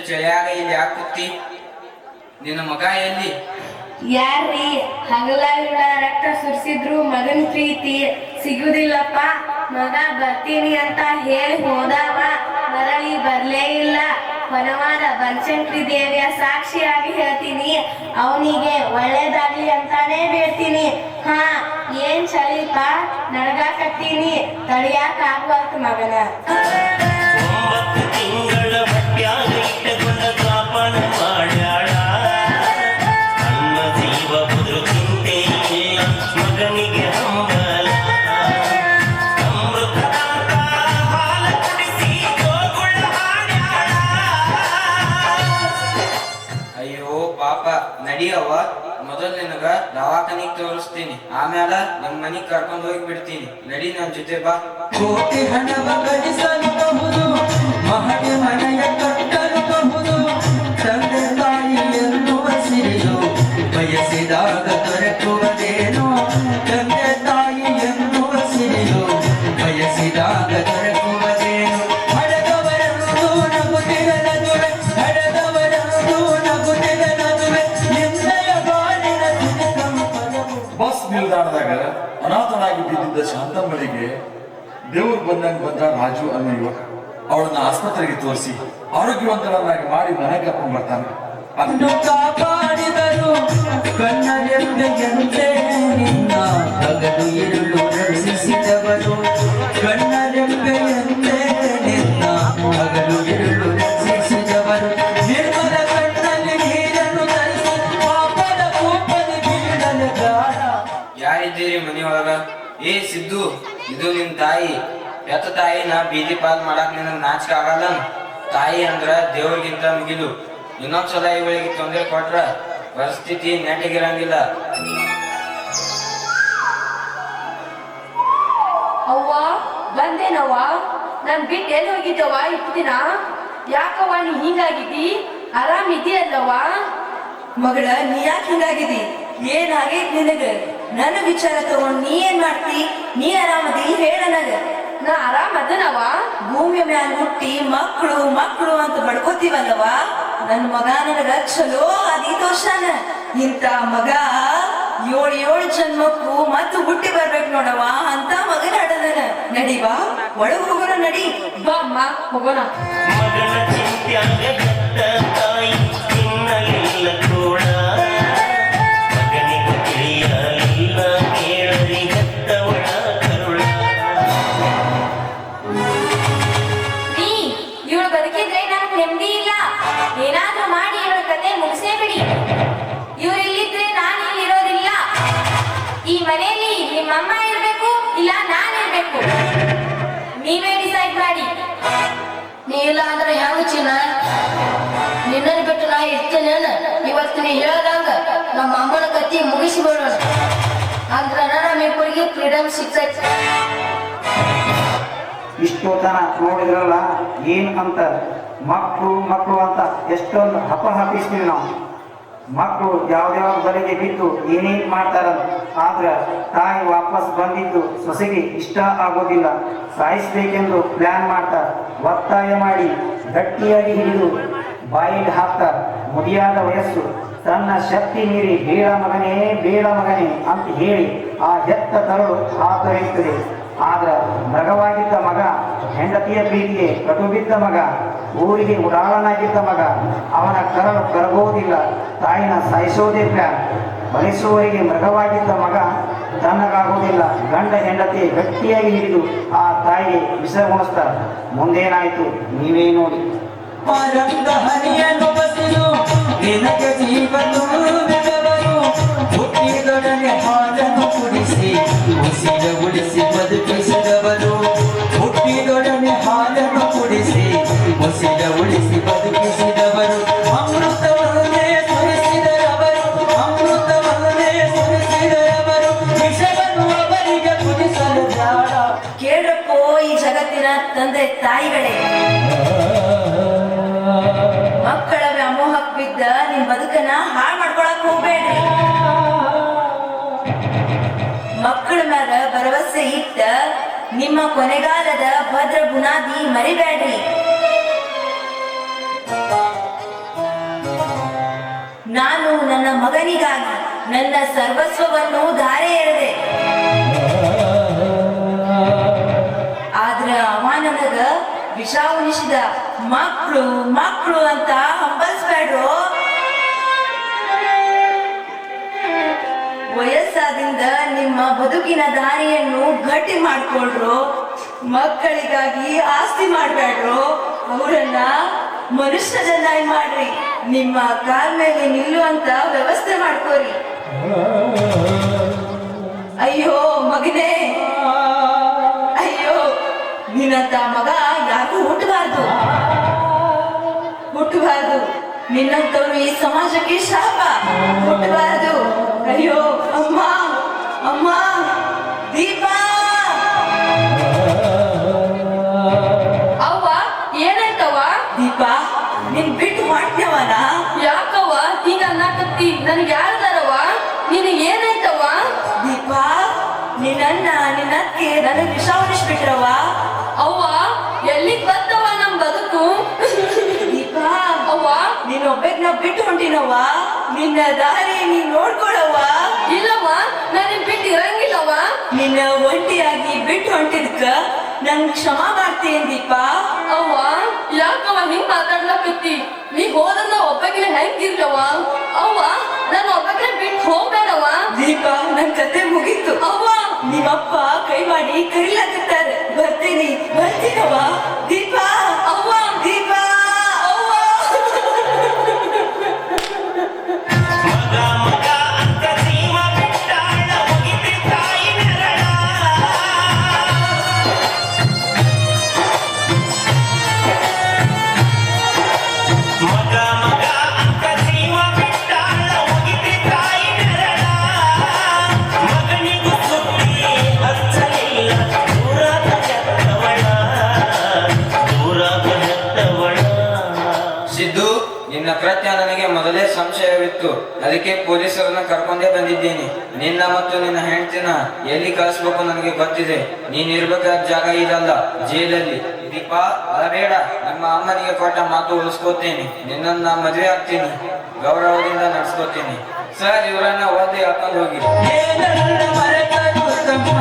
ಚಳಿಯಾಗ ಇಲ್ಲಿ ಯಾಕೆ ಕೂತಿ? ನಿನ್ನ ಮಗ ಎಲ್ಲಿ? ಯಾರ್ರೀ ಹಗಲಾಗಿಡ ರಕ್ತ ಸುರಿಸಿದ್ರು ಮಗನ ಪ್ರೀತಿ ಸಿಗುದಿಲ್ಲಪ್ಪ. ಮಗ ಬರ್ತೀನಿ ಅಂತ ಹೇಳಿ ಹೋದವ ಮರಳಿ ಬರ್ಲೇ ಇಲ್ಲ. ಹೊನವಾದ ಬನಶಂಕರಿ ದೇವಿಯ ಸಾಕ್ಷಿಯಾಗಿ ಹೇಳ್ತೀನಿ, ಅವನಿಗೆ ಒಳ್ಳೇದಾಗ್ಲಿ ಅಂತಾನೆ ಬೇಡ್ತೀನಿ. ಹಾ ಏನ್ ಚಳಿಪ ನಡ್ಗಾಕತ್ತೀನಿ, ತಡಿಯಾಕ ಆಗ್ಬಾರ್ದು ಮಗನ. ನಡಿಯವ್ವ, ಮೊದಲು ನಿನಗ ದವಾಖಾನಿಗೆ ತೋರಿಸ್ತೀನಿ, ಆಮೇಲೆ ನಿಮ್ಮ ಮನೆಗೆ ಕರ್ಕೊಂಡು ಹೋಗಿ ಬಿಡ್ತೀನಿ. ನಡಿ ನನ್ನ ಜೊತೆ ಬಾ. ಕೋಟಿ ಹಣವ ಗಳಿಸಬಹುದು, ಮಹಡಿ ಮನೆಯ ಕಟ್ಟಬಹುದು, ತಂದೆ ತಾಯಿ ಎನ್ನುವ ಸಿರಿಯು ಬಯಸಿದಾಗ ದೊರಕುವುದೇನೋ. ತಂದೆ ತಾಯಿ ಎನ್ನುವ ಸಿರಿಯು ಬಯಸಿದಾಗ ದೊರಕುವುದೇನು. ಹಡೆದವರನ್ನು ನಗುತ್ತಿರಲದುವೆ, ಹಡೆದವರನ್ನು ನಗುತ್ತಿರಲದುವೆ, ನಿಂದೆಯ ಬಾಳಿನ ಬಸ್ ನಿಲ್ದಾಣದಾಗ ಅನಾಥನಾಗಿ ಬಿದ್ದಿದ್ದ ಶಾಂತಮ್ಮಳಿಗೆ ದೇವ್ರು ಬಂದಂಗೆ ಬಂದ ರಾಜು ಅನ್ನೋ ಯುವಕ ಅವಳನ್ನ ಆಸ್ಪತ್ರೆಗೆ ತೋರಿಸಿ ಆರೋಗ್ಯವಂತರನ್ನಾಗಿ ಮಾಡಿ ಮನೆಗೆ ಕರ್ಕೊಂಡು ಬರ್ತಾನೆ. ಅದನ್ನು ಕಾಪಾಡಿದರು ಕಣ್ಣರೆಂಬೆಯಂತೆ ನಿನ್ನ ಹಗಲು ಇರುಳು ರಕ್ಷಿಸಿದವರು. ಕಣ್ಣರೆಂಬೆಯಂತೆ ನಿನ್ನ ಹಗಲು ಇರುಳು ರಕ್ಷಿಸಿದವರು. ನಿರ್ಮಲ ಕಣ್ಣಲ್ಲಿ ನೀರನ್ನು ತರಿಸಿ ಪಾಪದ ಕೂಪದಿ ಬೀಳಲು ಗಾಢ. ಯಾರಿದ್ದೀರಿ ಮನೆಯೊಳಗ? ಏ ಸಿದ್ದು, ಇದು ನಿನ್ ತಾಯಿ. ಎತ್ತ ತಾಯಿ ನಾ ಬೀದಿ ಪಾಲ್ ಮಾಡಾಕ್ ನಿನಗೆ ನಾಚಿಕೆ ಆಗಲ್ಲ? ತಾಯಿ ಅಂದ್ರ ದೇವ್ರಿಗಿಂತ ಮುಗಿಲು. ಇನ್ನೊಂದ್ಸಲ ಇವಳಿಗೆ ತೊಂದರೆ ಕೊಟ್ರ ಪರಿಸ್ಥಿತಿ ನೆಟ್ಟಗಿರಂಗಿಲ್ಲ. ಅವ್ವ ಬಂದೇನವ್ವ, ನನ್ ಬಿಟ್ಟು ಎಲ್ಲಿ ಹೋಗಿದ್ದವ್ವ ಇಷ್ಟು ದಿನ? ಯಾಕವ್ವ ನೀ ಹಿಂಗಾಗಿದ್ದಿ? ಆರಾಮಿದ್ದೀಯಲ್ಲವ್ವ? ಮಗಳ ನೀ ಯಾಕೆ ಹಿಂಗಾಗಿದಿ? ಏನಾಗೈತಿ ನಿನಗ? ನನ್ನ ವಿಚಾರ ತಗೊಂಡ್ ನೀ ಏನ್ ಮಾಡ್ತಿ? ನೀ ಆರಾಮದಿ ಹೇಳ ನನಗ. ನಾ ಆರಾಮದನವ್ವ. ಭೂಮಿಯ ಮ್ಯಾಲ ಹುಟ್ಟಿ ಮಕ್ಕಳು ಮಕ್ಕಳು ಅಂತ ಬಡ್ಕೋತೀವಲ್ಲವ. ನನ್ನ ಮಗ ನನಗ ಚಲೋ ಅದಿ ತೋರ್ಸಾನ. ಇಂತ ಮಗ ಏಳು ಜನ್ಮಕ್ಕೂ ಮತ್ತು ಹುಟ್ಟಿ ಬರ್ಬೇಕು ನೋಡವ, ಅಂತ ಮಗನ ಹಡದನ. ನಡಿವಾ ಒಳಗ್ ಹೋಗೋಣ, ನಡಿ ಬಾ ಅಮ್ಮ ಹೋಗೋಣ. ಇವಳು ಬದುಕಿದ್ರೆ ನನಗೆ ನೆಮ್ಮದಿ ಇಲ್ಲ. ಏನಾದ್ರೂ ಮಾಡಿ ಇವಳ ಕತೆ ಮುಗಿಸೇ ಬಿಡಿ. ಇವ್ರು ಇಲ್ಲಿದ್ರೆ ನಾನು ಇಲ್ಲಿ ಇರೋದಿಲ್ಲ. ಈ ಮನೆಯಲ್ಲಿ ನಿಮ್ಮಮ್ಮ ಇರ್ಬೇಕು, ಇಲ್ಲ ನಾನು ಇರ್ಬೇಕು. ನೀವೇ ಡಿಸೈಡ್ ಮಾಡಿ. ನೀ ಇಲ್ಲ ಅಂದ್ರೆ ಹೆಂಗ ಚಿನ್ನ? ನಿನ್ನನ್ನು ಬಿಟ್ಟು ನಾ ಇರ್ತೇನೆ. ಇವತ್ತು ನೀ ಹೇಳ್ದಂಗ ನಮ್ಮ ಅಮ್ಮನ ಕತ್ತಿ ಮುಗಿಸಿ ಬಿಡೋಣ. ಅಂದ್ರ ನಮ್ಮಿಬ್ಬರಿಗೆ ಫ್ರೀಡಮ್ ಸಿಗ್ತೈತಿ. ಇಷ್ಟು ತನ ನೋಡಿದ್ರಲ್ಲ ಏನ್ ಅಂತ ಮಕ್ಕಳು ಮಕ್ಕಳು ಅಂತ ಎಷ್ಟೊಂದು ಹಪ್ಪಿಸ್ತೀವಿ ನಾವು. ಮಕ್ಕಳು ಯಾವ್ದಾವ ಬಲೆಗೆ ಬಿದ್ದು ಏನೇನ್ ಮಾಡ್ತಾರಂತ. ಆದ್ರ ತಾಯಿ ವಾಪಸ್ ಬಂದಿದ್ದು ಸೊಸೆಗೆ ಇಷ್ಟ ಆಗೋದಿಲ್ಲ. ಸಾಯಿಸ್ಬೇಕೆಂದು ಪ್ಲಾನ್ ಮಾಡ್ತಾರೆ. ಒತ್ತಾಯ ಮಾಡಿ ಗಟ್ಟಿಯಾಗಿ ಹಿಡಿದು ಬಾಯಿಗೆ ಹಾಕ್ತಾರೆ. ಮುದಿಯಾದ ವಯಸ್ಸು, ತನ್ನ ಶಕ್ತಿ ಮೀರಿ ಬೇಡ ಮಗನೇ ಬೇಡ ಮಗನೇ ಅಂತ ಹೇಳಿ ಆ ಹೆತ್ತ ತರಳು ಹಾತೊರೆಯುತ್ತದೆ. ಆದ್ರ ಮೃಗವಾಗಿದ್ದ ಮಗ, ಹೆಂಡತಿಯ ಪ್ರೀತಿಗೆ ಕಟು ಬಿದ್ದ ಮಗ, ಊರಿಗೆ ಉಡಾಳನಾಗಿದ್ದ ಮಗ, ಅವನ ಕರಳು ಕರಗೋದಿಲ್ಲ. ತಾಯಿನ ಸಾಯಿಸೋದೇ ಪ್ಲಾನ್. ಬಲಿಸುವವರಿಗೆ ಮೃಗವಾಗಿದ್ದ ಮಗ ತನ್ನಗಾಗೋದಿಲ್ಲ. ಗಂಡ ಹೆಂಡತಿ ಗಟ್ಟಿಯಾಗಿ ಹಿಡಿದು ಆ ತಾಯಿಗೆ ವಿಷ ಉಣಿಸ್ತಾರೆ. ಮುಂದೇನಾಯ್ತು ನೀವೇ ನೋಡಿ. ನಿನಗೆ ಜೀವ ತುಂಬಿದವರು ಹುಟ್ಟಿದೊಡನೆ ಹಾಲನ್ನು ಕುಡಿಸಿ ಉಸಿರ ಉಳಿಸಿ ಬದುಕಿಸಿದವರು. ಹುಟ್ಟಿದೊಡನೆ ಹಾಲನ್ನು ಕುಡಿಸಿ ಉಸಿರ ಉಳಿಸಿ ಬದುಕಿಸಿದವರು. ಅಮೃತವನ್ನೇ ಸುರಿಸಿದರವರು, ಅಮೃತವನ್ನೇ ಸುರಿಸಿದರವರು. ವಿಷವನ್ನು ಅವರಿಗೆ ಕುಡಿಸಲು ಬೇಡ. ಕೇಳಪ್ಪೋ ಈ ಜಗತ್ತಿನ ತಂದೆ ತಾಯಿಗಳೇ, ಮಕ್ಕಳ ವ್ಯಾಮೋಹಕ್ಕೆ ಬಿದ್ದ ನಿಮ್ ಬದುಕನ್ನ ಹಾಳು ಮಾಡ್ಕೊಳಕ್ ಹೋಗ್ಬೇಡ್ರಿ. ಮಕ್ಕಳ ಮ್ಯಾಲ ಭರವಸೆ ಇಟ್ಟ ನಿಮ್ಮ ಕೊನೆಗಾಲದ ಭದ್ರ ಬುನಾದಿ ಮರಿಬೇಡ್ರಿ. ನಾನು ನನ್ನ ಮಗನಿಗಾಗಿ ನನ್ನ ಸರ್ವಸ್ವವನ್ನು ಧಾರೆ ಎಳೆದೆ. ಆದ್ರ ಅವ ನನಗ ವಿಷ ಉಣಿಸಿದ. ಮಕ್ಕಳು ಮಕ್ಕಳು ಅಂತ ಹಂಬಲ್ಸ್ಬೇಡ್ರು. ವಯಸ್ಸಾದಿಂದ ನಿಮ್ಮ ಬದುಕಿನ ದಾರಿಯನ್ನು ಗಟ್ಟಿ ಮಾಡ್ಕೊಳ್ರು. ಮಕ್ಕಳಿಗಾಗಿ ಆಸ್ತಿ ಮಾಡ್ಬೇಡ್ರು. ಅವರನ್ನ ಮನುಷ್ಯರನ್ನಾಗಿ ಮಾಡ್ರಿ. ನಿಮ್ಮ ಕಾಲ್ ಮೇಲೆ ನಿಲ್ಲುವಂತ ವ್ಯವಸ್ಥೆ ಮಾಡ್ಕೋರಿ. ಅಯ್ಯೋ ಮಗನೇ, ಅಯ್ಯೋ ನಿನ್ನಂತ ಮಗ ಯಾರಿಗೂ ಹುಟ್ಟಬಾರ್ದು. ನಿನ್ನಂತವ್ರು ಈ ಸಮಾಜಕ್ಕೆ ಶಾಪ. ಹುಟ್ಟಬಾರ್ದು. ಅಯ್ಯೋ ಅಮ್ಮ, ಅಮ್ಮ ದೀಪಾ. ಅವ್ವ ಏನಾಯ್ತವ್ವ? ದೀಪಾ ನಿನ್ ಬಿಟ್ಟು ಮಾಡ್ತೇವನ? ಯಾಕವ್ವ ಹಿಂಗ ಅನ್ನಕತ್ತಿ? ನನ್ಗೆ ಯಾರ್ದಾರವ್ವ? ನಿನಗೆ ಏನಾಯ್ತವ್ವ? ದೀಪಾ ನಿನ್ನ ನಿನ್ನಕ್ಕೆ ನನಗೆ ವಿಷ ಉಣಿಸ್ಬಿಟ್ರವ್ವ. ಅವ್ವ ಎಲ್ಲಿಗ್ ಬಂತವ್ವ ನಮ್ ಬದುಕು? ದೀಪಾ ಅವ್ವ ನೀನ್ ಒಬ್ಬೆಗ್ನ ಬಿಟ್ಟು ಹೊಂಟಿನವ್ವ. ನಿನ್ನ ದಾರಿ ನೀನ್ ನೋಡ್ಕೊಳವ್ವ. ಇಲ್ಲವ್ವ ನನಗ್ ಬಿಟ್ಟು ಇರಂಗಿಲ್ಲವ್ವ. ನಿನ್ನ ಒಂಟಿಯಾಗಿ ಬಿಟ್ಟು ಹೊಂಟಿದ್ಕ ನಂಗ್ ಕ್ಷಮ ಮಾಡ್ತೀನಿ ದೀಪಾ. ಅವ್ವ ಯಾಕವ್ವ ಹಿಂಗ್ ಮಾತಾಡ್ಲಕತ್ತಿ? ನೀ ಹೋದ್ರ ನಾ ಒಬ್ಬಕಿನ ಹೆಂಗಿರ್ಲವ್ವ? ಅವ್ವ ನಾನು ಒಬ್ಬಕಿನ ಬಿಟ್ಟು ಹೋಗ್ಬೇಡವ್ವ. ದೀಪಾ ನನ್ ಕತೆ ಮುಗೀತು. ಅವ್ವ ನಿಮ್ಮಪ್ಪ ಕೈ ಮಾಡಿ ಕರಿಲಾಕತ್ತಾರೆ. ಬರ್ತೀನವ್ವ. ದೀಪಾ ಅವ್ವ ದೀಪಾ ಅವ್ವ ಸಿದ್ದು, ನಿನ್ನ ಕೃತ್ಯ ನನಗೆ ಮೊದಲೇ ಸಂಶಯವಿತ್ತು. ಅದಕ್ಕೆ ಪೊಲೀಸರನ್ನ ಕರ್ಕೊಂಡೇ ಬಂದಿದ್ದೇನೆ. ನಿನ್ನ ಮತ್ತು ನಿನ್ನ ಹೆಂಡತಿನ ಎಲ್ಲಿ ಕಳಿಸ್ಬೇಕು ನನಗೆ ಗೊತ್ತಿದೆ. ನೀನ್ ಇರ್ಬೇಕಾದ ಜಾಗ ಇದಲ್ಲ, ಜೈಲಲ್ಲಿ. ದೀಪಾ ಅಳಬೇಡ. ನಿಮ್ಮ ಅಮ್ಮನಿಗೆ ಕೊಟ್ಟ ಮಾತು ಉಳಿಸ್ಕೋತೇನೆ. ನಿನ್ನನ್ನ ಮದುವೆ ಆಗ್ತೀನಿ, ಗೌರವದಿಂದ ನಡ್ಸ್ಕೋತೀನಿ. ಸರ್ ಇವರನ್ನ ಓದಿ ಹಾಕೊಂಡು ಹೋಗಿ. ಏನನ್ನ ಮರೆತರು ತಮ್ಮ